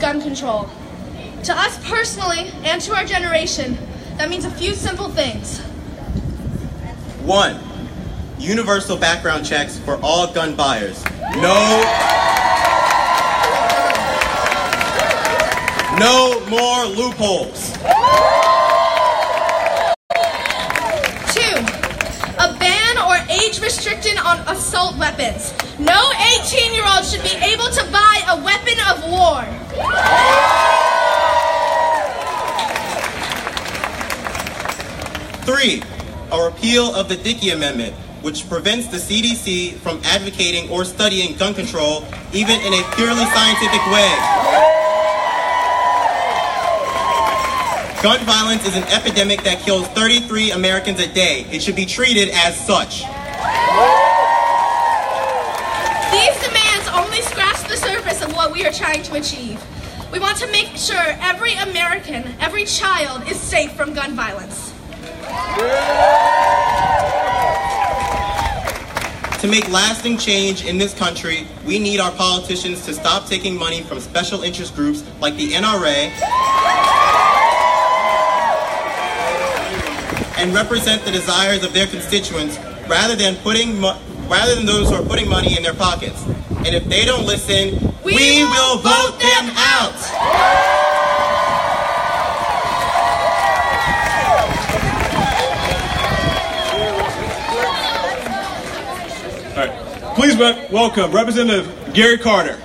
gun control. To us personally, and to our generation, that means a few simple things. 1. Universal background checks for all gun buyers. No more loopholes. 2. A ban or age restriction on assault weapons. No 18-year-old should be able to buy a weapon of war. 3. A repeal of the Dickey Amendment, which prevents the CDC from advocating or studying gun control, even in a purely scientific way. Gun violence is an epidemic that kills 33 Americans a day. It should be treated as such. These demands only scratch the surface of what we are trying to achieve. We want to make sure every American, every child is safe from gun violence. To make lasting change in this country, we need our politicians to stop taking money from special interest groups like the NRA and represent the desires of their constituents rather than those who are putting money in their pockets. And if they don't listen, we will vote them out. All right. Please welcome Representative Gary Carter.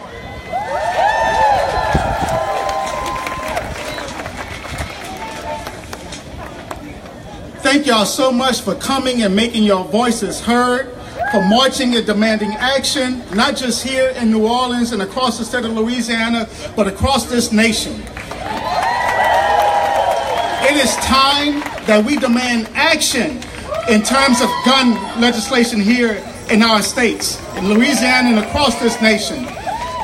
Thank y'all so much for coming and making your voices heard, for marching and demanding action, not just here in New Orleans and across the state of Louisiana, but across this nation. It is time that we demand action in terms of gun legislation here in our states, in Louisiana and across this nation.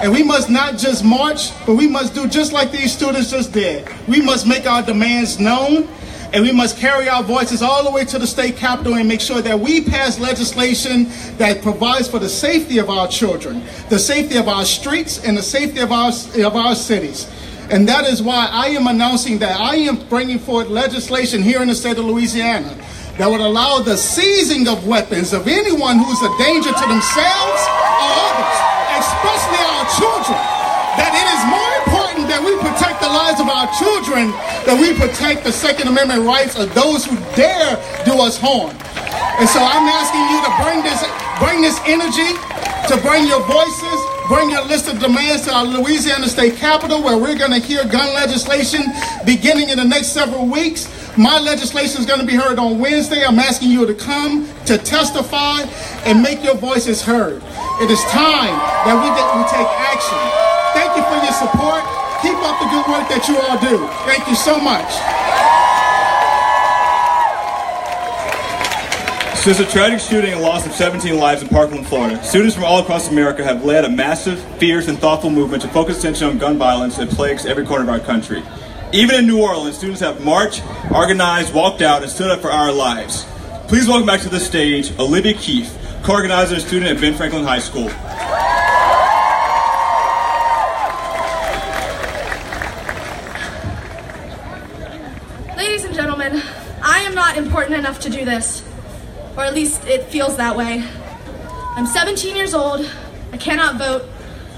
And we must not just march, but we must do just like these students just did. We must make our demands known, and we must carry our voices all the way to the state capitol and make sure that we pass legislation that provides for the safety of our children, the safety of our streets, and the safety of our cities. And that is why I am announcing that I am bringing forth legislation here in the state of Louisiana that would allow the seizing of weapons of anyone who's a danger to themselves or others, especially our children. That it is more important that we protect the lives of our children than we protect the Second Amendment rights of those who dare do us harm. And so I'm asking you to bring this energy, to bring your voices, bring your list of demands to our Louisiana State Capitol, where we're going to hear gun legislation beginning in the next several weeks. My legislation is going to be heard on Wednesday. I'm asking you to come to testify and make your voices heard. It is time that we take action. Thank you for your support. Keep up the good work that you all do. Thank you so much. Since the tragic shooting and loss of 17 lives in Parkland, Florida, students from all across America have led a massive, fierce, and thoughtful movement to focus attention on gun violence that plagues every corner of our country. Even in New Orleans, students have marched, organized, walked out, and stood up for our lives. Please welcome back to the stage Olivia Keefe, co-organizer and student at Ben Franklin High School. Ladies and gentlemen, I am not important enough to do this, or at least it feels that way. I'm 17 years old, I cannot vote,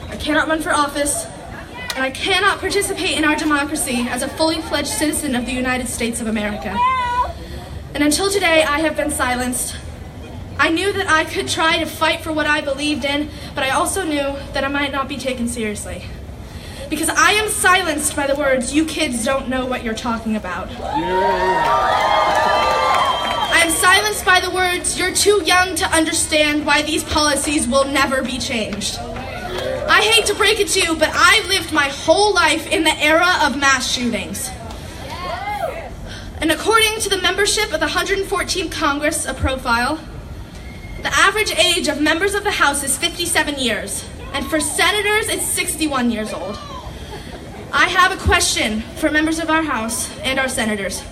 I cannot run for office, and I cannot participate in our democracy as a fully fledged citizen of the United States of America. And until today, I have been silenced. I knew that I could try to fight for what I believed in, but I also knew that I might not be taken seriously. Because I am silenced by the words, "You kids don't know what you're talking about." I am silenced by the words, "You're too young to understand why these policies will never be changed." I hate to break it to you, but I've lived my whole life in the era of mass shootings. And according to the membership of the 114th Congress, a profile, the average age of members of the House is 57 years, and for senators, it's 61 years old. I have a question for members of our House and our senators.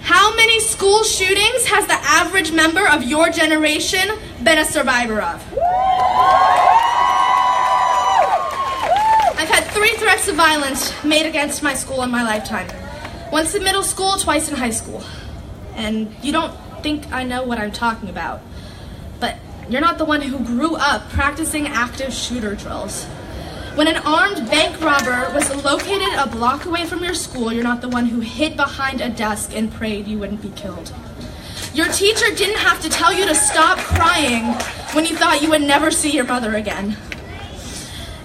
How many school shootings has the average member of your generation been a survivor of? I've had 3 threats of violence made against my school in my lifetime. Once in middle school, twice in high school. And you don't think I know what I'm talking about. But you're not the one who grew up practicing active shooter drills. When an armed bank robber was located a block away from your school, you're not the one who hid behind a desk and prayed you wouldn't be killed. Your teacher didn't have to tell you to stop crying when you thought you would never see your mother again.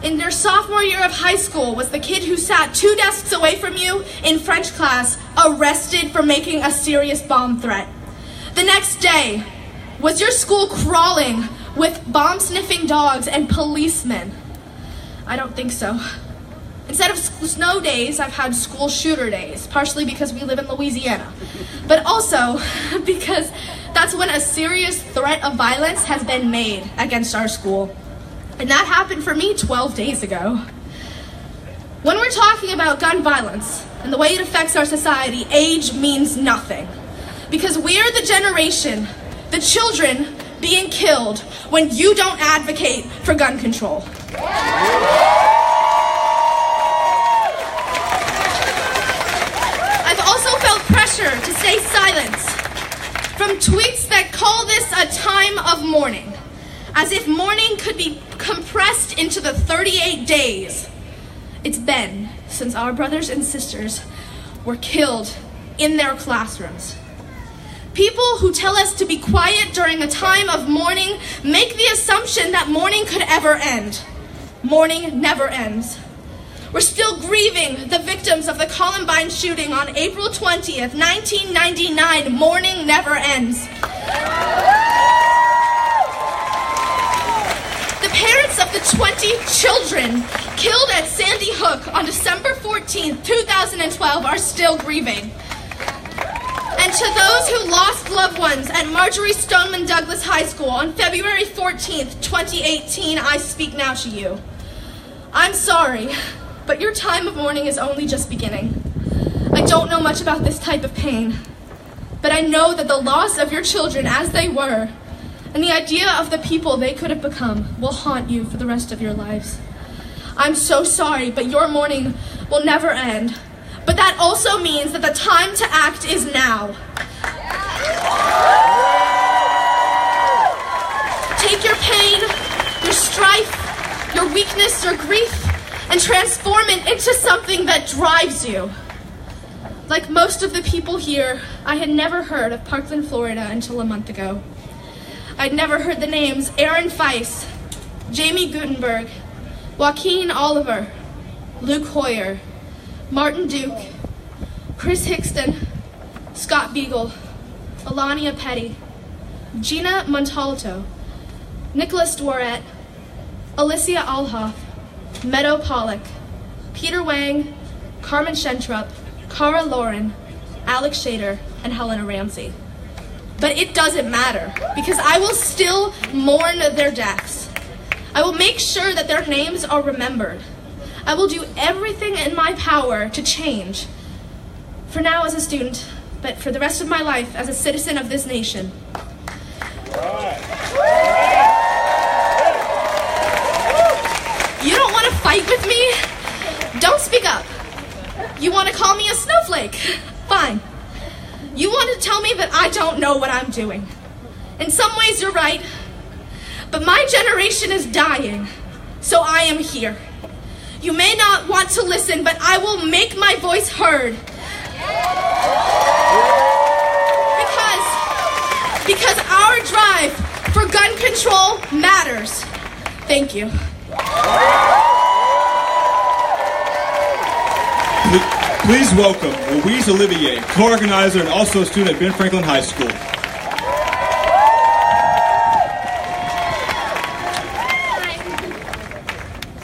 In your sophomore year of high school was the kid who sat 2 desks away from you in French class, arrested for making a serious bomb threat. The next day was your school crawling with bomb-sniffing dogs and policemen. I don't think so. Instead of snow days, I've had school shooter days, partially because we live in Louisiana, but also because that's when a serious threat of violence has been made against our school. And that happened for me 12 days ago. When we're talking about gun violence and the way it affects our society, age means nothing. Because we're the generation, the children being killed when you don't advocate for gun control. I've also felt pressure to stay silent from tweets that call this a time of mourning, as if mourning could be compressed into the 38 days it's been since our brothers and sisters were killed in their classrooms. People who tell us to be quiet during a time of mourning make the assumption that mourning could ever end. Mourning never ends. We're still grieving the victims of the Columbine shooting on April 20th, 1999. Mourning never ends. The parents of the 20 children killed at Sandy Hook on December 14th, 2012 are still grieving. And to those who lost loved ones at Marjorie Stoneman Douglas High School on February 14th, 2018, I speak now to you. I'm sorry, but your time of mourning is only just beginning. I don't know much about this type of pain, but I know that the loss of your children as they were, and the idea of the people they could have become, will haunt you for the rest of your lives. I'm so sorry, but your mourning will never end. But that also means that the time to act is now. Take your pain, your strife, your weakness, your grief, and transform it into something that drives you. Like most of the people here, I had never heard of Parkland, Florida until a month ago. I'd never heard the names Aaron Feiss, Jamie Gutenberg, Joaquin Oliver, Luke Hoyer, Martin Duke, Chris Hickston, Scott Beagle, Alania Petty, Gina Montalto, Nicholas Dworet, Alicia Alhoff, Meadow Pollock, Peter Wang, Carmen Shentrup, Cara Lauren, Alex Shader, and Helena Ramsey. But it doesn't matter, because I will still mourn their deaths. I will make sure that their names are remembered. I will do everything in my power to change. For now as a student, but for the rest of my life as a citizen of this nation. You don't want to fight with me? Don't speak up. You want to call me a snowflake? Fine. You want to tell me that I don't know what I'm doing. In some ways you're right, but my generation is dying, so I am here. You may not want to listen, but I will make my voice heard. Because our drive for gun control matters. Thank you. Please welcome Louise Olivier, co-organizer and also a student at Ben Franklin High School.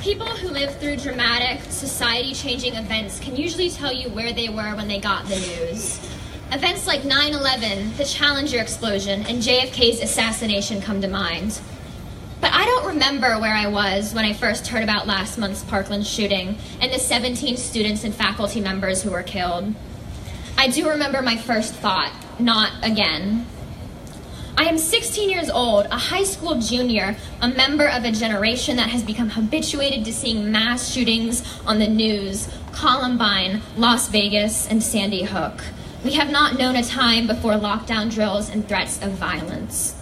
People who live through dramatic, society-changing events can usually tell you where they were when they got the news. Events like 9/11, the Challenger explosion, and JFK's assassination come to mind. But I don't remember where I was when I first heard about last month's Parkland shooting and the 17 students and faculty members who were killed. I do remember my first thought, not again. I am 16 years old, a high school junior, a member of a generation that has become habituated to seeing mass shootings on the news, Columbine, Las Vegas, and Sandy Hook. We have not known a time before lockdown drills and threats of violence.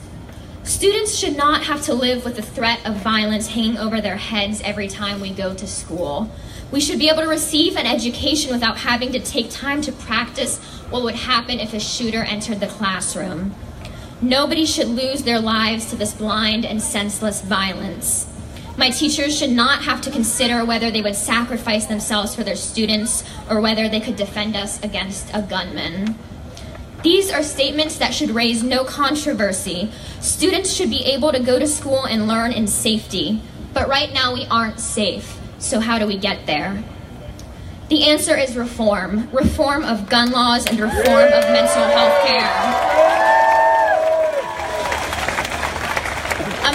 Students should not have to live with the threat of violence hanging over their heads every time we go to school. We should be able to receive an education without having to take time to practice what would happen if a shooter entered the classroom. Nobody should lose their lives to this blind and senseless violence. My teachers should not have to consider whether they would sacrifice themselves for their students or whether they could defend us against a gunman. These are statements that should raise no controversy. Students should be able to go to school and learn in safety. But right now we aren't safe. So how do we get there? The answer is reform. Reform of gun laws and reform of mental health care.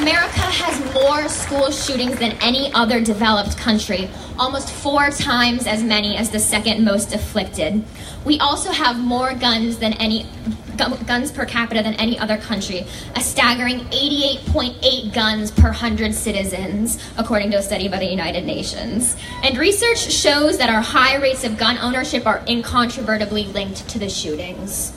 America has more school shootings than any other developed country, almost 4 times as many as the second most afflicted. We also have more guns per capita than any other country, a staggering 88.8 guns per 100 citizens, according to a study by the United Nations. And research shows that our high rates of gun ownership are incontrovertibly linked to the shootings.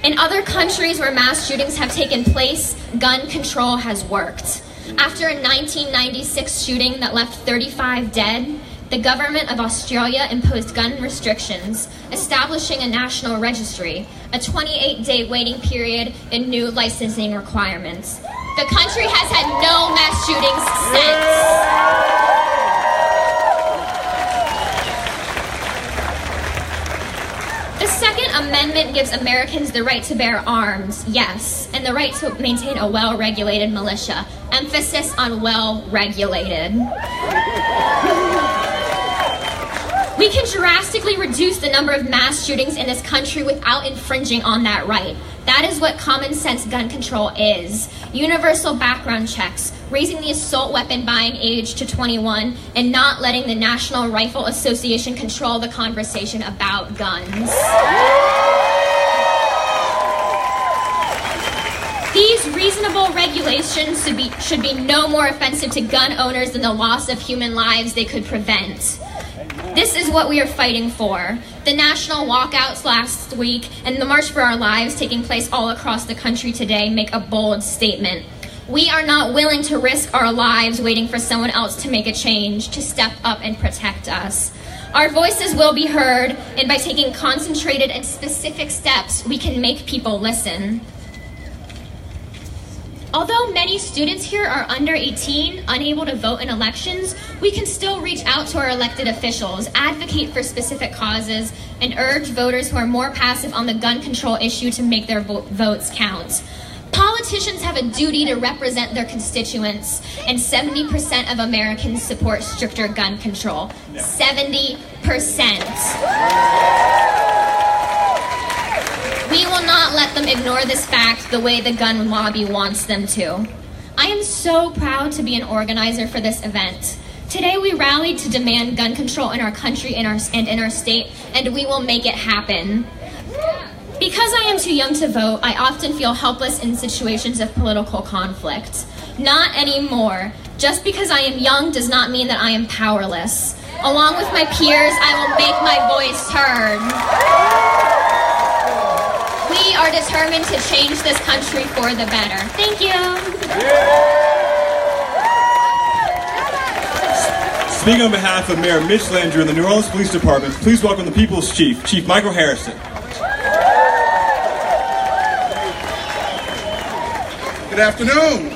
In other countries where mass shootings have taken place, gun control has worked. After a 1996 shooting that left 35 dead, the government of Australia imposed gun restrictions, establishing a national registry, a 28-day waiting period, and new licensing requirements. The country has had no mass shootings since. The Second Amendment gives Americans the right to bear arms, yes, and the right to maintain a well-regulated militia. Emphasis on well-regulated. We can drastically reduce the number of mass shootings in this country without infringing on that right. That is what common sense gun control is. Universal background checks, raising the assault weapon buying age to 21, and not letting the National Rifle Association control the conversation about guns. These reasonable regulations should be no more offensive to gun owners than the loss of human lives they could prevent. This is what we are fighting for. The national walkouts last week and the March for Our Lives taking place all across the country today make a bold statement. We are not willing to risk our lives waiting for someone else to make a change, to step up and protect us. Our voices will be heard, and by taking concentrated and specific steps, we can make people listen. Although many students here are under 18, unable to vote in elections, we can still reach out to our elected officials, advocate for specific causes, and urge voters who are more passive on the gun control issue to make their votes count. Politicians have a duty to represent their constituents, and 70% of Americans support stricter gun control. 70%. We will not let them ignore this fact the way the gun lobby wants them to. I am so proud to be an organizer for this event. Today we rallied to demand gun control in our country and in our state, and we will make it happen. Because I am too young to vote, I often feel helpless in situations of political conflict. Not anymore. Just because I am young does not mean that I am powerless. Along with my peers, I will make my voice heard. We are determined to change this country for the better. Thank you. Speaking on behalf of Mayor Mitch Landrieu and the New Orleans Police Department, please welcome the People's Chief, Chief Michael Harrison. Good afternoon.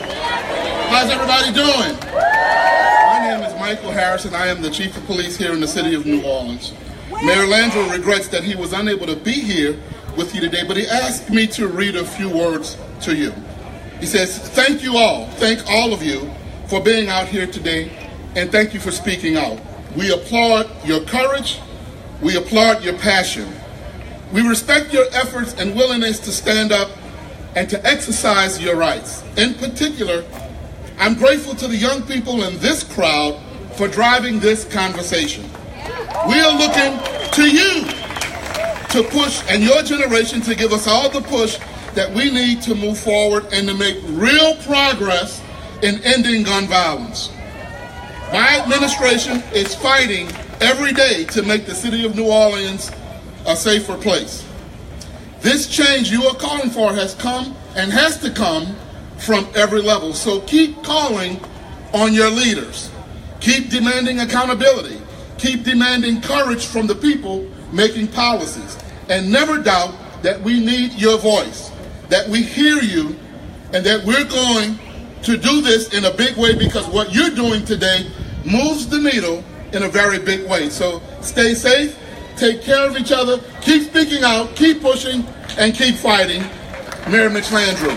How's everybody doing? My name is Michael Harrison. I am the Chief of Police here in the city of New Orleans. Mayor Landrieu regrets that he was unable to be here with you today, but he asked me to read a few words to you. He says, thank you all, thank all of you for being out here today, and thank you for speaking out. We applaud your courage, we applaud your passion. We respect your efforts and willingness to stand up and to exercise your rights. In particular, I'm grateful to the young people in this crowd for driving this conversation. We are looking to you to push, and your generation to give us all the push that we need to move forward and to make real progress in ending gun violence. My administration is fighting every day to make the city of New Orleans a safer place. This change you are calling for has come and has to come from every level. So keep calling on your leaders. Keep demanding accountability. Keep demanding courage from the people making policies. And never doubt that we need your voice, that we hear you, and that we're going to do this in a big way, because what you're doing today moves the needle in a very big way. So stay safe, take care of each other, keep speaking out, keep pushing, and keep fighting. Mayor Mitch Landrieu.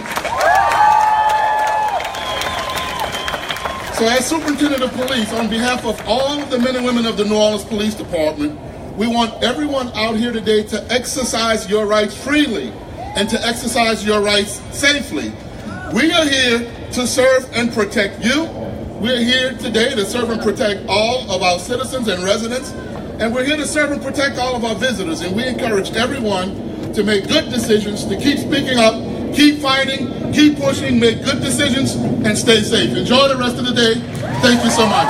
So as Superintendent of Police, on behalf of all of the men and women of the New Orleans Police Department, we want everyone out here today to exercise your rights freely and to exercise your rights safely. We are here to serve and protect you. We're here today to serve and protect all of our citizens and residents, and we're here to serve and protect all of our visitors. And we encourage everyone to make good decisions, to keep speaking up, keep fighting, keep pushing, make good decisions, and stay safe. Enjoy the rest of the day. Thank you so much.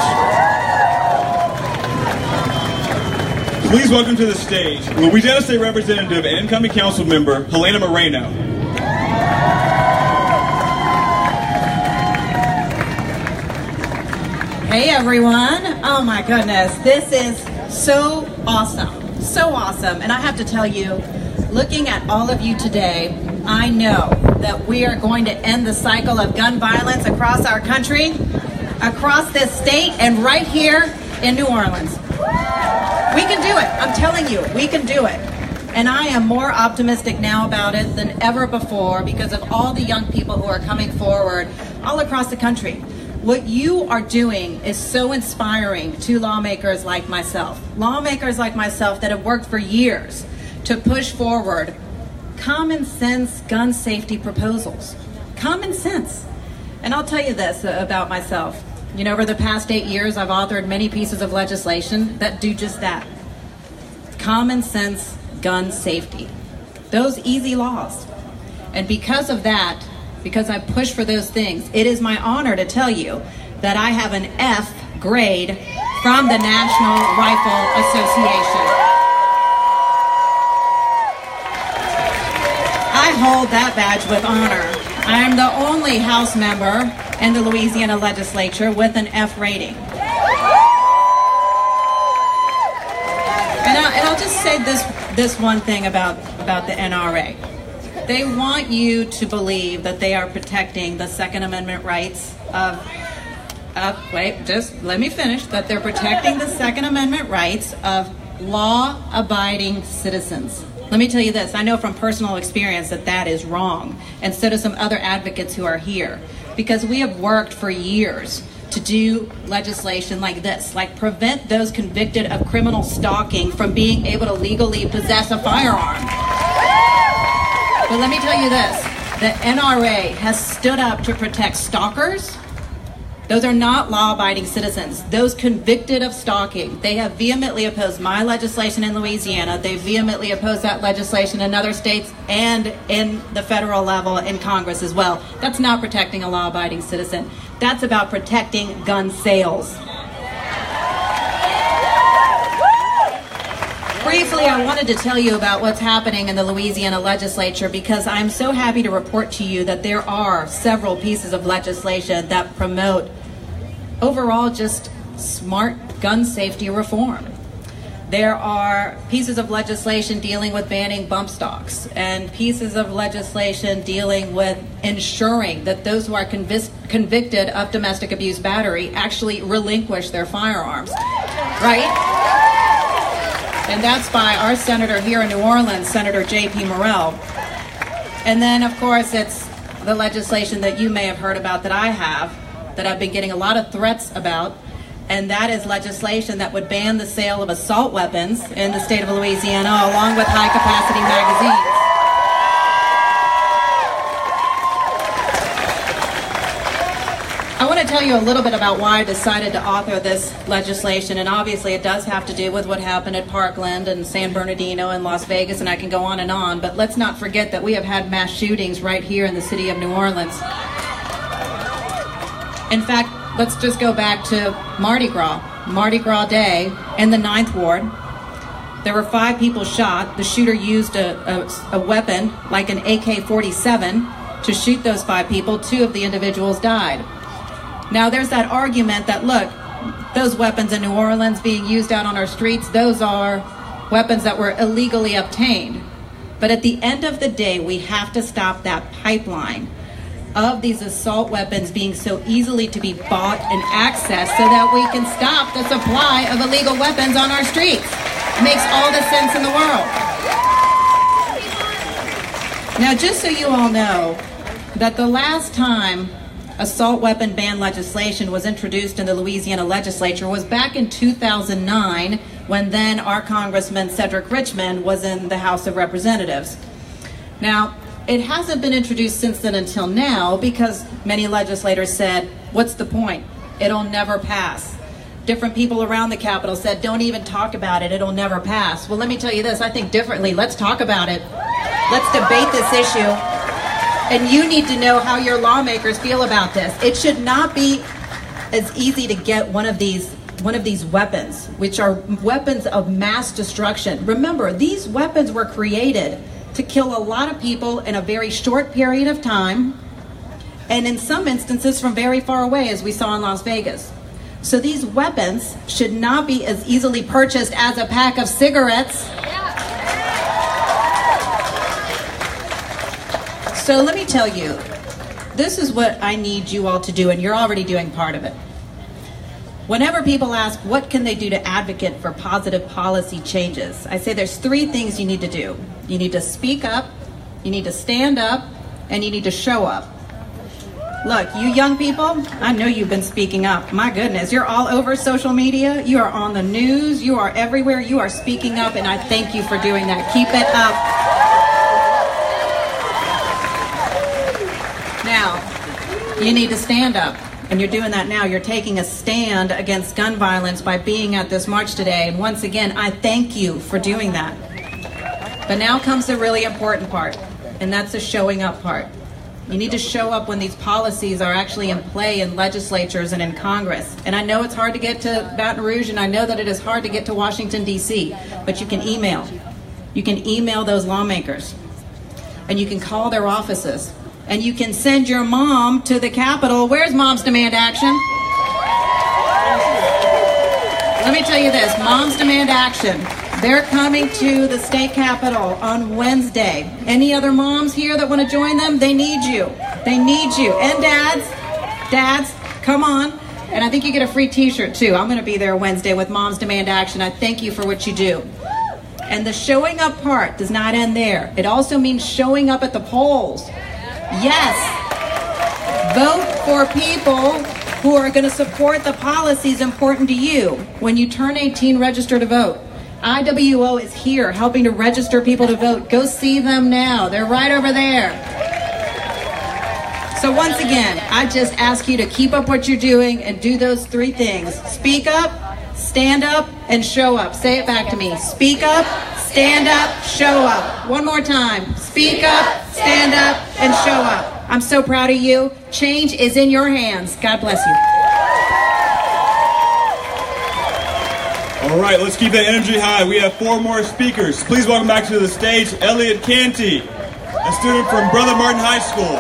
Please welcome to the stage Louisiana State Representative and incoming council member Helena Moreno. Hey everyone, oh my goodness, this is so awesome, and I have to tell you, looking at all of you today, I know that we are going to end the cycle of gun violence across our country, across this state, and right here in New Orleans. We can do it, I'm telling you, we can do it. And I am more optimistic now about it than ever before because of all the young people who are coming forward all across the country. What you are doing is so inspiring to lawmakers like myself that have worked for years to push forward common sense gun safety proposals. Common sense. And I'll tell you this about myself. You know, over the past 8 years, I've authored many pieces of legislation that do just that. Common sense gun safety. Those easy laws. And because of that, because I push for those things, it is my honor to tell you that I have an F grade from the National Rifle Association. I hold that badge with honor. I am the only House member in the Louisiana legislature with an F rating. And I'll just say this one thing about the NRA. They want you to believe that they are protecting the Second Amendment rights just let me finish, that they're protecting the Second Amendment rights of law-abiding citizens. Let me tell you this, I know from personal experience that that is wrong, and so do some other advocates who are here, because we have worked for years to do legislation like this, like prevent those convicted of criminal stalking from being able to legally possess a firearm. But let me tell you this, the NRA has stood up to protect stalkers. Those are not law-abiding citizens. Those convicted of stalking, they have vehemently opposed my legislation in Louisiana. They vehemently opposed that legislation in other states and in the federal level in Congress as well. That's not protecting a law-abiding citizen. That's about protecting gun sales. Briefly, I wanted to tell you about what's happening in the Louisiana legislature because I'm so happy to report to you that there are several pieces of legislation that promote overall just smart gun safety reform. There are pieces of legislation dealing with banning bump stocks and pieces of legislation dealing with ensuring that those who are convicted of domestic abuse battery actually relinquish their firearms, right? And that's by our senator here in New Orleans, Senator J.P. Morrell. And then, of course, it's the legislation that you may have heard about that I've been getting a lot of threats about, and that is legislation that would ban the sale of assault weapons in the state of Louisiana, along with high-capacity magazines. I want want to tell you a little bit about why I decided to author this legislation, and obviously it does have to do with what happened at Parkland and San Bernardino and Las Vegas, and I can go on, but let's not forget that we have had mass shootings right here in the city of New Orleans. In fact, let's just go back to Mardi Gras Day in the 9th Ward. There were 5 people shot. The shooter used a weapon like an AK-47 to shoot those 5 people. 2 of the individuals died. Now there's that argument that, look, those weapons in New Orleans being used out on our streets, those are weapons that were illegally obtained. But at the end of the day, we have to stop that pipeline of these assault weapons being so easily to be bought and accessed so that we can stop the supply of illegal weapons on our streets. It makes all the sense in the world. Now, just so you all know, that the last time assault weapon ban legislation was introduced in the Louisiana legislature was back in 2009, when then our Congressman Cedric Richmond was in the House of Representatives. Now, it hasn't been introduced since then until now because many legislators said, what's the point? It'll never pass. Different people around the Capitol said, don't even talk about it, it'll never pass. Well, let me tell you this, I think differently. Let's talk about it. Let's debate this issue. And you need to know how your lawmakers feel about this. It should not be as easy to get one of these weapons, which are weapons of mass destruction. Remember, these weapons were created to kill a lot of people in a very short period of time, and in some instances from very far away, as we saw in Las Vegas. So these weapons should not be as easily purchased as a pack of cigarettes. So let me tell you, this is what I need you all to do, and you're already doing part of it. Whenever people ask, what can they do to advocate for positive policy changes? I say there's 3 things you need to do. You need to speak up, you need to stand up, and you need to show up. Look, you young people, I know you've been speaking up. My goodness, you're all over social media, you are on the news, you are everywhere, you are speaking up, and I thank you for doing that. Keep it up. Now, you need to stand up. And you're doing that now. You're taking a stand against gun violence by being at this march today. And once again, I thank you for doing that. But now comes the really important part, and that's the showing up part. You need to show up when these policies are actually in play in legislatures and in Congress. And I know it's hard to get to Baton Rouge, and I know that it is hard to get to Washington, D.C., but you can email. You can email those lawmakers, and you can call their offices. And you can send your mom to the Capitol. Where's Moms Demand Action? Let me tell you this, Moms Demand Action. They're coming to the state capitol on Wednesday. Any other moms here that want to join them? They need you. They need you. And dads, come on. And I think you get a free t-shirt too. I'm going to be there Wednesday with Moms Demand Action. I thank you for what you do. And the showing up part does not end there. It also means showing up at the polls. Yes, vote for people who are going to support the policies important to you. When you turn 18, register to vote. IWO is here helping to register people to vote. Go see them now. They're right over there. So once again, I just ask you to keep up what you're doing and do those 3 things. Speak up, stand up, and show up. Say it back to me. Speak up, stand up, show up. One more time. Speak up, stand up, and show up. I'm so proud of you. Change is in your hands. God bless you. All right, let's keep that energy high. We have 4 more speakers. Please welcome back to the stage Elliot Canty, a student from Brother Martin High School.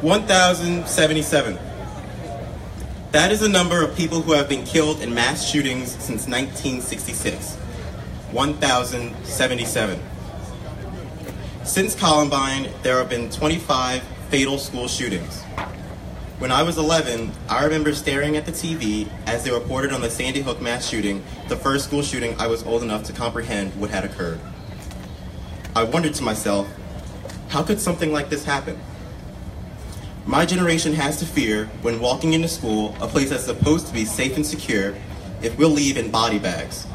1,077. That is the number of people who have been killed in mass shootings since 1966. 1,077. Since Columbine, there have been 25 fatal school shootings. When I was 11, I remember staring at the TV as they reported on the Sandy Hook mass shooting, the first school shooting I was old enough to comprehend what had occurred. I wondered to myself, how could something like this happen? My generation has to fear when walking into school, a place that's supposed to be safe and secure, if we'll leave in body bags.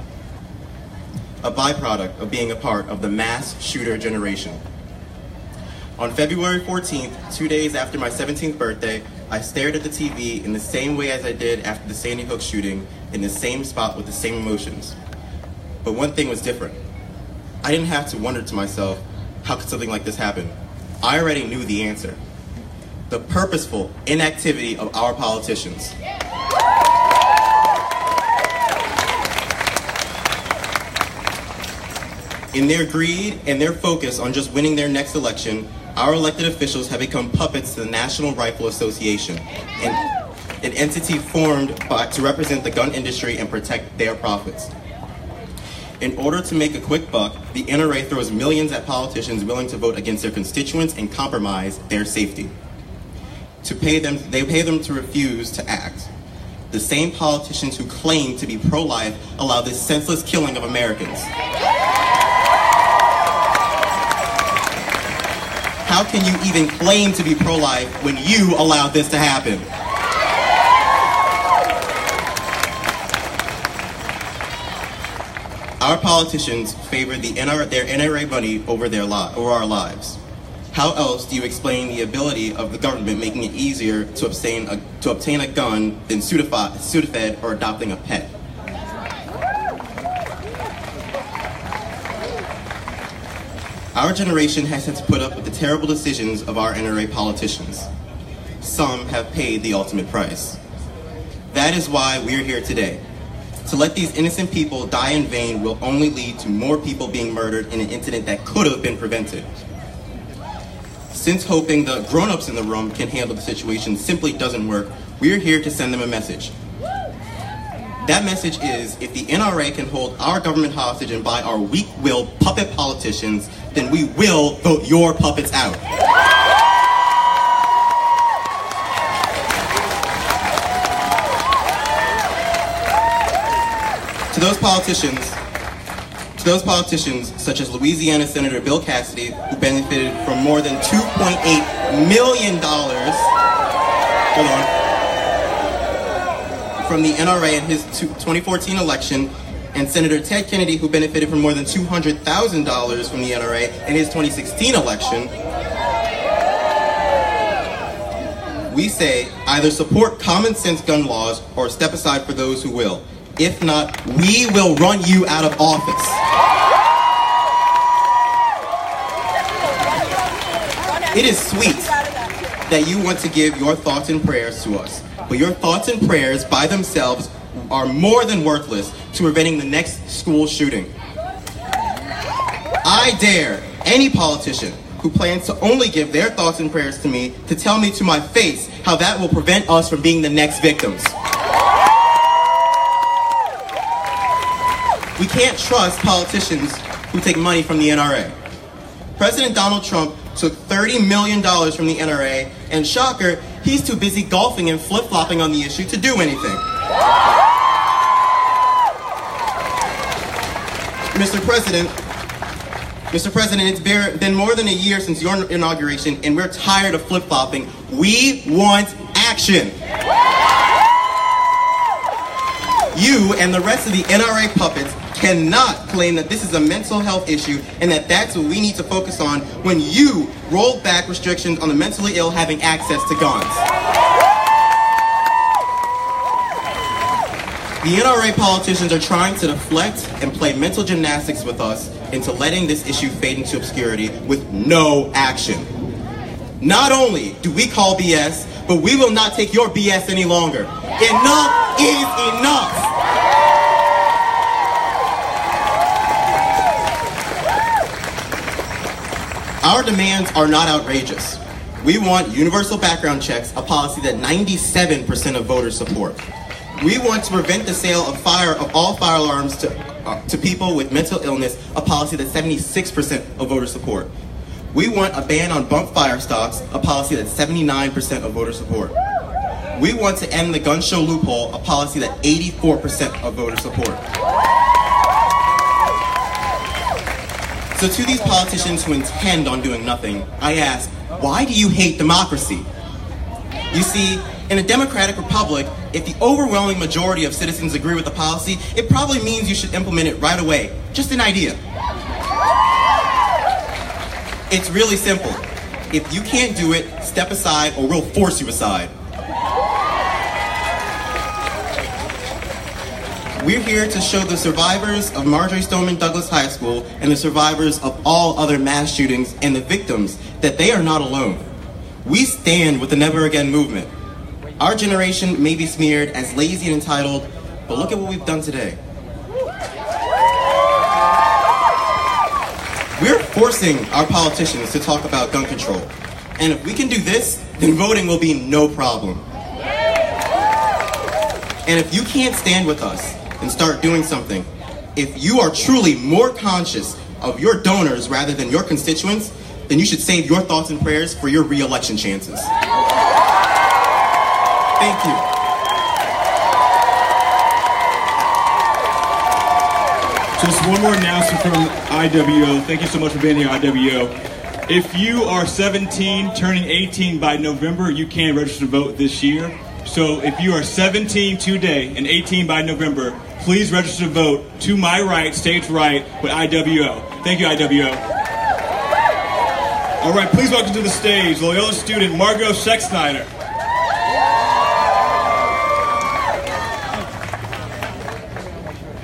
a byproduct of being a part of the mass shooter generation. On February 14th, 2 days after my 17th birthday, I stared at the TV in the same way as I did after the Sandy Hook shooting, in the same spot with the same emotions. But one thing was different. I didn't have to wonder to myself, how could something like this happen? I already knew the answer. The purposeful inactivity of our politicians. In their greed and their focus on just winning their next election, our elected officials have become puppets to the National Rifle Association, an entity formed to represent the gun industry and protect their profits. In order to make a quick buck, the NRA throws millions at politicians willing to vote against their constituents and compromise their safety. They pay them to refuse to act. The same politicians who claim to be pro-life allow this senseless killing of Americans. How can you even claim to be pro-life when you allowed this to happen? Our politicians favor their NRA money over our lives. How else do you explain the ability of the government making it easier to obtain a gun than Sudafed or adopting a pet? Our generation has had to put up with the terrible decisions of our NRA politicians. Some have paid the ultimate price. That is why we're here today. To let these innocent people die in vain will only lead to more people being murdered in an incident that could have been prevented. Since hoping the grown-ups in the room can handle the situation simply doesn't work, we're here to send them a message. That message is, if the NRA can hold our government hostage and buy our weak-willed puppet politicians, then we will vote your puppets out. To those politicians, such as Louisiana Senator Bill Cassidy, who benefited from more than $2.8 million from the NRA in his 2014 election, and Senator Ted Kennedy, who benefited from more than $200,000 from the NRA in his 2016 election, we say either support common sense gun laws or step aside for those who will. If not, we will run you out of office. It is sweet that you want to give your thoughts and prayers to us, but your thoughts and prayers by themselves are more than worthless to preventing the next school shooting. I dare any politician who plans to only give their thoughts and prayers to me to tell me to my face how that will prevent us from being the next victims. We can't trust politicians who take money from the NRA. President Donald Trump took $30 million from the NRA, and shocker, he's too busy golfing and flip-flopping on the issue to do anything. Mr. President, it's been more than a year since your inauguration, and we're tired of flip-flopping. We want action. You and the rest of the NRA puppets cannot claim that this is a mental health issue and that's what we need to focus on when you rolled back restrictions on the mentally ill having access to guns. The NRA politicians are trying to deflect and play mental gymnastics with us into letting this issue fade into obscurity with no action. Not only do we call BS, but we will not take your BS any longer. Enough is enough. Our demands are not outrageous. We want universal background checks, a policy that 97% of voters support. We want to prevent the sale of all firearms to people with mental illness, a policy that 76% of voters support. We want a ban on bump fire stocks, a policy that 79% of voters support. We want to end the gun show loophole, a policy that 84% of voters support. So to these politicians who intend on doing nothing, I ask, why do you hate democracy? You see, In a democratic republic, if the overwhelming majority of citizens agree with the policy, it probably means you should implement it right away. Just an idea. It's really simple. If you can't do it, step aside or we'll force you aside. We're here to show the survivors of Marjory Stoneman Douglas High School and the survivors of all other mass shootings and the victims that they are not alone. We stand with the Never Again movement. Our generation may be smeared as lazy and entitled, but look at what we've done today. We're forcing our politicians to talk about gun control. And if we can do this, then voting will be no problem. And if you can't stand with us and start doing something, if you are truly more conscious of your donors rather than your constituents, then you should save your thoughts and prayers for your re-election chances. Thank you. Just one more announcement from IWO. Thank you so much for being here, IWO. If you are 17, turning 18 by November, you can register to vote this year. So if you are 17 today and 18 by November, please register to vote to my right, stage right, with IWO. Thank you, IWO. All right, please welcome to the stage Loyola student Margot Scheck-Snyder.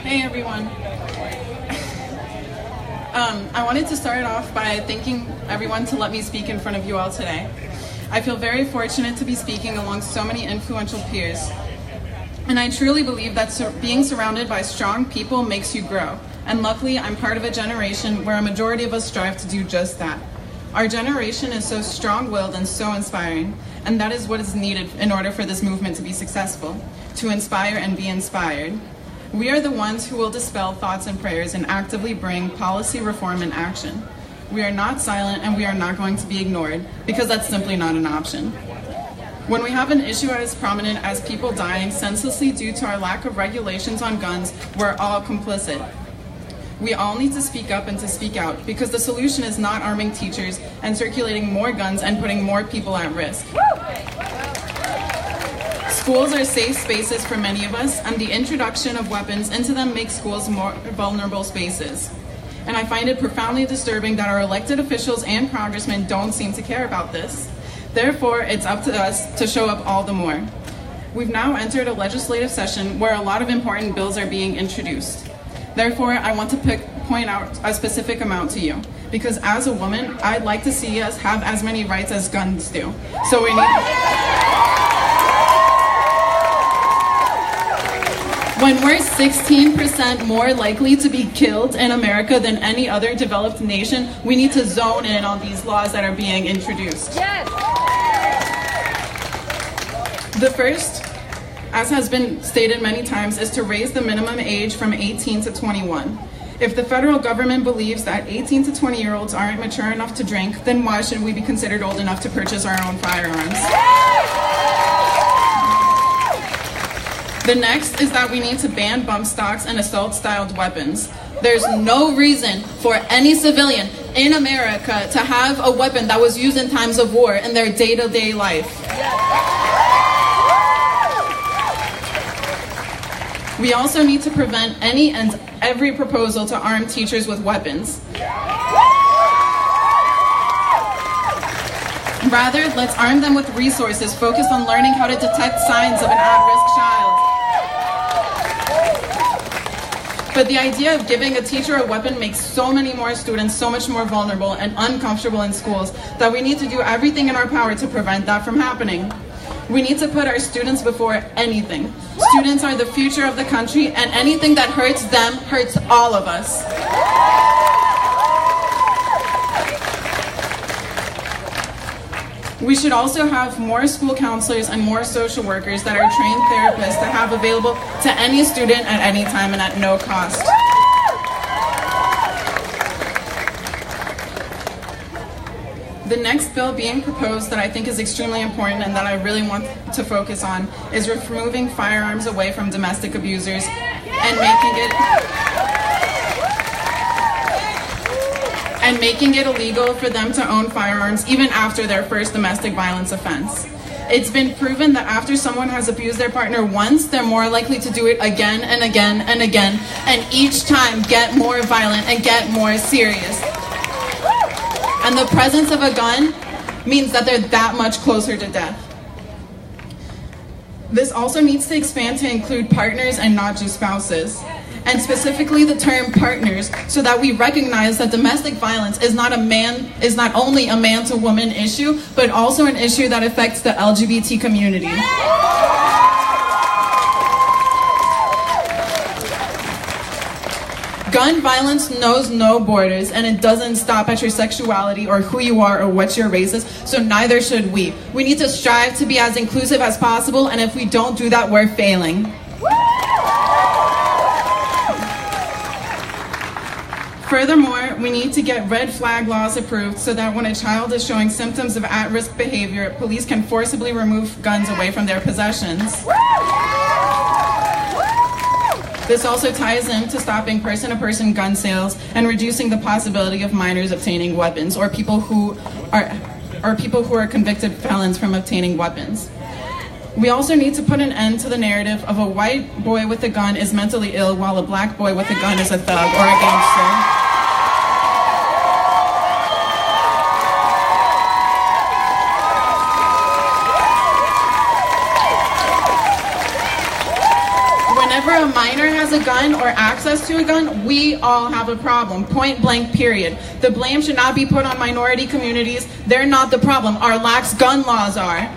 Hey everyone. I wanted to start off by thanking everyone to let me speak in front of you all today. I feel very fortunate to be speaking along so many influential peers. And I truly believe that being surrounded by strong people makes you grow. And luckily, I'm part of a generation where a majority of us strive to do just that. Our generation is so strong-willed and so inspiring, and that is what is needed in order for this movement to be successful, to inspire and be inspired. We are the ones who will dispel thoughts and prayers and actively bring policy reform and action. We are not silent and we are not going to be ignored, because that's simply not an option. When we have an issue as prominent as people dying senselessly due to our lack of regulations on guns, we're all complicit. We all need to speak up and to speak out, because the solution is not arming teachers and circulating more guns and putting more people at risk. Schools are safe spaces for many of us, and the introduction of weapons into them makes schools more vulnerable spaces. And I find it profoundly disturbing that our elected officials and congressmen don't seem to care about this. Therefore, it's up to us to show up all the more. We've now entered a legislative session where a lot of important bills are being introduced. Therefore, I want to point out a specific amount to you, because as a woman, I'd like to see us have as many rights as guns do. So we need... When we're 16% more likely to be killed in America than any other developed nation, we need to zone in on these laws that are being introduced. Yes. The first, as has been stated many times, is to raise the minimum age from 18 to 21. If the federal government believes that 18 to 20-year-olds aren't mature enough to drink, then why should we be considered old enough to purchase our own firearms? The next is that we need to ban bump stocks and assault-styled weapons. There's no reason for any civilian in America to have a weapon that was used in times of war in their day-to-day life. We also need to prevent any and every proposal to arm teachers with weapons. Rather, let's arm them with resources focused on learning how to detect signs of an at-risk child. But the idea of giving a teacher a weapon makes so many more students so much more vulnerable and uncomfortable in schools that we need to do everything in our power to prevent that from happening. We need to put our students before anything. Students are the future of the country, and anything that hurts them hurts all of us. We should also have more school counselors and more social workers that are trained therapists to have available to any student at any time and at no cost. The next bill being proposed that I think is extremely important and that I really want to focus on is removing firearms away from domestic abusers and making it illegal for them to own firearms even after their first domestic violence offense. It's been proven that after someone has abused their partner once, they're more likely to do it again and again and again, and each time get more violent and get more serious. And the presence of a gun means that they're that much closer to death. This also needs to expand to include partners and not just spouses, and specifically the term partners, so that we recognize that domestic violence is not only a man to woman issue, but also an issue that affects the LGBT community. Gun violence knows no borders, and it doesn't stop at your sexuality or who you are or what your race is, so neither should we. We need to strive to be as inclusive as possible, and if we don't do that, we're failing. Furthermore, we need to get red flag laws approved so that when a child is showing symptoms of at-risk behavior, police can forcibly remove guns away from their possessions. This also ties into stopping person-to-person gun sales and reducing the possibility of minors obtaining weapons, or people who are convicted felons from obtaining weapons. We also need to put an end to the narrative of a white boy with a gun is mentally ill while a black boy with a gun is a thug or a gangster. Whenever a minor has a gun or access to a gun, we all have a problem, point blank, period. The blame should not be put on minority communities. They're not the problem. Our lax gun laws are.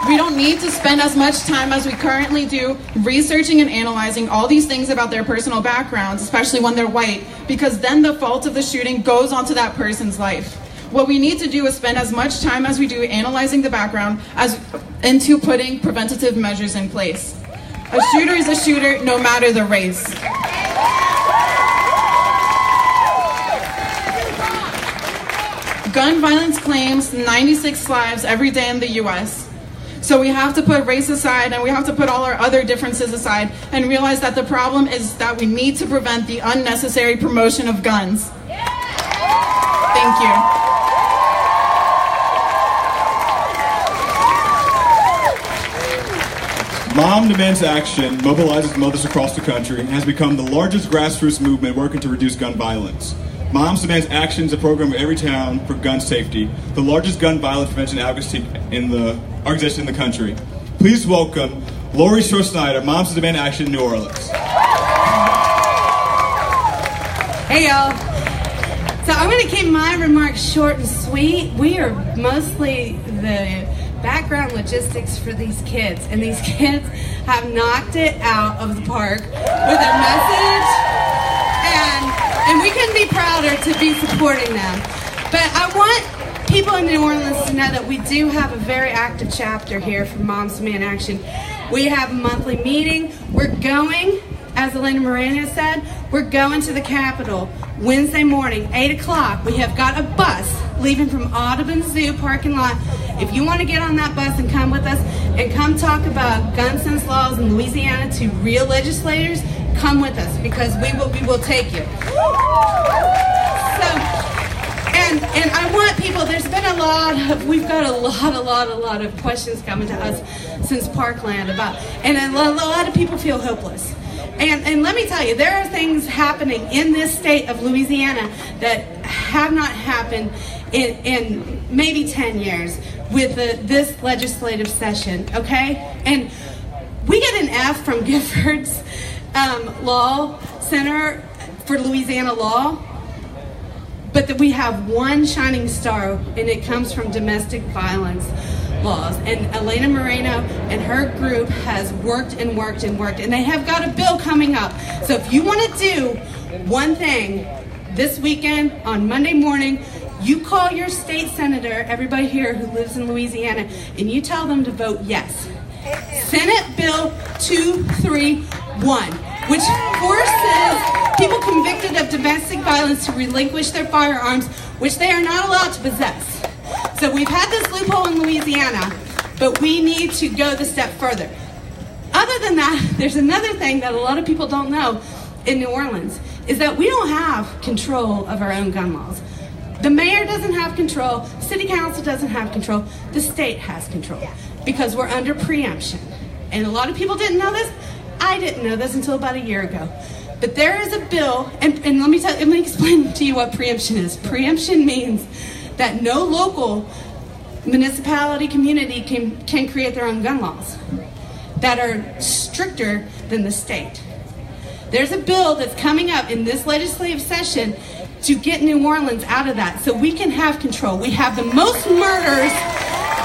We don't need to spend as much time as we currently do researching and analyzing all these things about their personal backgrounds, especially when they're white, because then the fault of the shooting goes onto that person's life. What we need to do is spend as much time as we do analyzing the background as into putting preventative measures in place. A shooter is a shooter no matter the race. Gun violence claims 96 lives every day in the US. So we have to put race aside, and we have to put all our other differences aside and realize that the problem is that we need to prevent the unnecessary promotion of guns. Thank you. Mom Demands Action mobilizes mothers across the country and has become the largest grassroots movement working to reduce gun violence. Moms Demands Action is a program in every town for gun safety, the largest gun violence prevention advocacy organization in the country. Please welcome Lori Stroh-Snyder, Moms Demand Action, New Orleans. Hey y'all. So I'm going to keep my remarks short and sweet. We are mostly the background logistics for these kids, and these kids have knocked it out of the park with their message, and we couldn't be prouder to be supporting them. But I want people in New Orleans to know that we do have a very active chapter here for Moms Demand Action. We have a monthly meeting. We're going, as Elena Moreno said, we're going to the Capitol Wednesday morning, 8 o'clock. We have got a bus leaving from Audubon Zoo parking lot. If you want to get on that bus and come with us and come talk about gun sense laws in Louisiana to real legislators, come with us, because we will take you. So, and I want people, there's been we've got a lot of questions coming to us since Parkland about, and a lot of people feel hopeless. And let me tell you, there are things happening in this state of Louisiana that have not happened in maybe 10 years with this legislative session, okay? And we get an F from Gifford's Law Center for Louisiana Law, but that we have one shining star, and it comes from domestic violence laws. And Elena Moreno and her group has worked and worked and worked, and they have got a bill coming up. So if you want to do one thing this weekend on Monday morning, you call your state senator, everybody here who lives in Louisiana, and you tell them to vote yes. Senate Bill 231, which forces people convicted of domestic violence to relinquish their firearms, which they are not allowed to possess. So we've had this loophole in Louisiana, but we need to go the step further. Other than that, there's another thing that a lot of people don't know in New Orleans, is that we don't have control of our own gun laws. The mayor doesn't have control, city council doesn't have control, the state has control because we're under preemption. And a lot of people didn't know this. I didn't know this until about a year ago. But there is a bill, and let me explain to you what preemption is. Preemption means that no local municipality, community can create their own gun laws that are stricter than the state. There's a bill that's coming up in this legislative session to get New Orleans out of that so we can have control. We have the most murders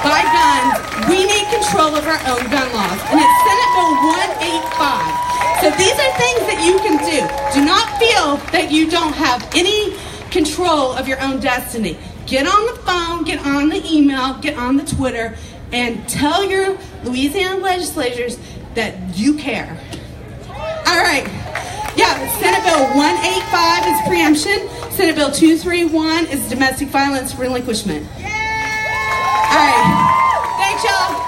by guns. We need control of our own gun laws. And it's Senate Bill 185. So these are things that you can do. Do not feel that you don't have any control of your own destiny. Get on the phone, get on the email, get on the Twitter, and tell your Louisiana legislators that you care. All right. Yeah, Senate Bill 185 is preemption. Senate Bill 231 is domestic violence relinquishment. All right. Thanks, y'all.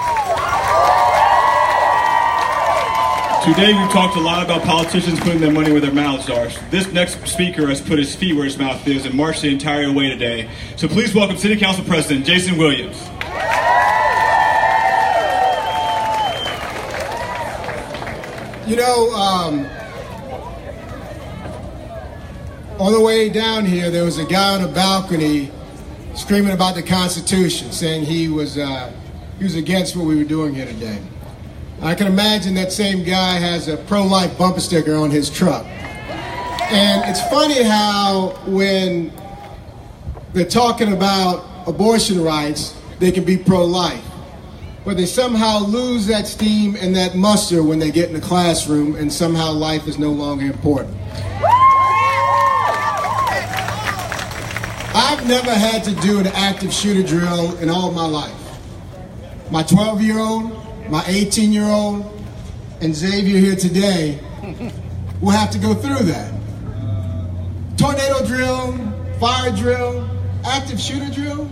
Today we've talked a lot about politicians putting their money where their mouths are. This next speaker has put his feet where his mouth is and marched the entire way today. So please welcome City Council President Jason Williams. You know, on the way down here, there was a guy on a balcony screaming about the Constitution, saying he was against what we were doing here today. I can imagine that same guy has a pro-life bumper sticker on his truck. And it's funny how when they're talking about abortion rights, they can be pro-life. But they somehow lose that steam and that muster when they get in the classroom and somehow life is no longer important. I've never had to do an active shooter drill in all of my life. My 12-year-old, my 18-year-old, and Xavier here today will have to go through that. Tornado drill, fire drill, active shooter drill.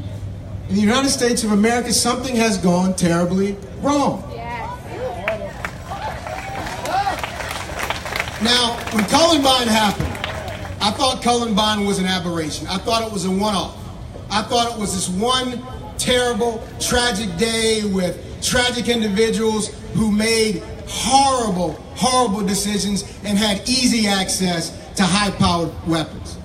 In the United States of America, something has gone terribly wrong. Now, when Columbine happened, I thought Columbine was an aberration. I thought it was a one-off. I thought it was this one terrible, tragic day with tragic individuals who made horrible, horrible decisions and had easy access to high-powered weapons.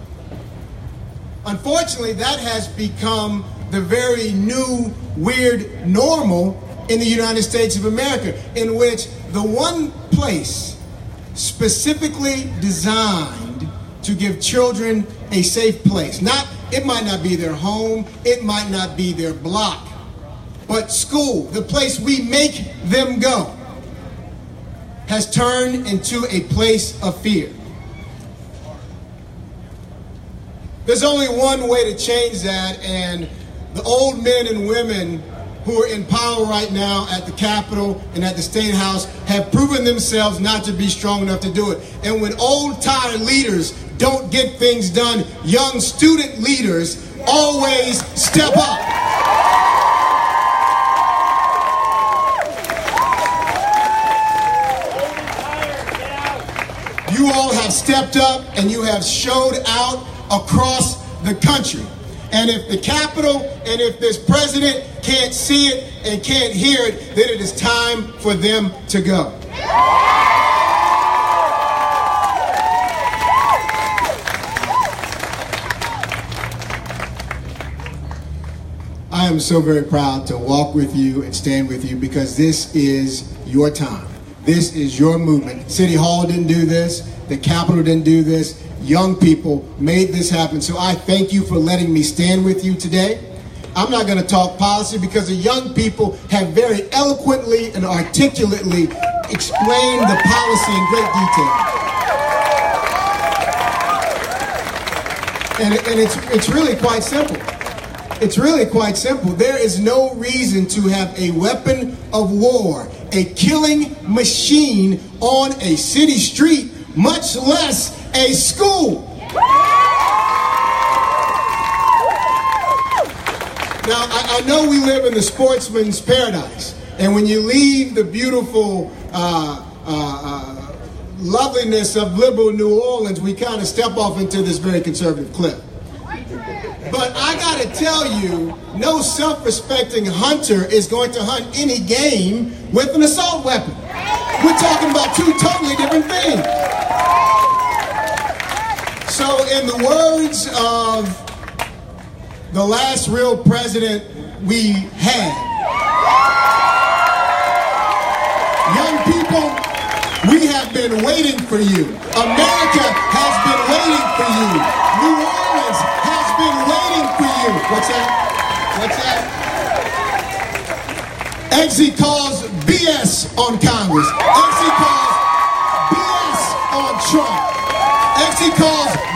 Unfortunately, that has become the very new, weird normal in the United States of America, in which the one place specifically designed to give children a safe place. It might not be their home, it might not be their block, but school, the place we make them go, has turned into a place of fear. There's only one way to change that, and the old men and women who are in power right now at the Capitol and at the State House have proven themselves not to be strong enough to do it. And when old, tired leaders don't get things done, young student leaders always step up. You all have stepped up and you have showed out across the country. And if the Capitol and if this president can't see it and can't hear it, then it is time for them to go. I am so very proud to walk with you and stand with you because this is your time. This is your movement. City Hall didn't do this. The Capitol didn't do this. Young people made this happen. So I thank you for letting me stand with you today. I'm not going to talk policy because the young people have very eloquently and articulately explained the policy in great detail. And it's really quite simple. It's really quite simple. There is no reason to have a weapon of war, a killing machine on a city street, much less a school. Now, I know we live in the sportsman's paradise, and when you leave the beautiful loveliness of liberal New Orleans, we kind of step off into this very conservative cliff. But I gotta tell you, no self-respecting hunter is going to hunt any game with an assault weapon. We're talking about two totally different things. So in the words of the last real president we had, young people, we have been waiting for you. America has been waiting for you. New Orleans has been waiting for you. What's that? What's that? Eggsy calls BS on Congress. Eggsy calls BS on Trump. Eggsy calls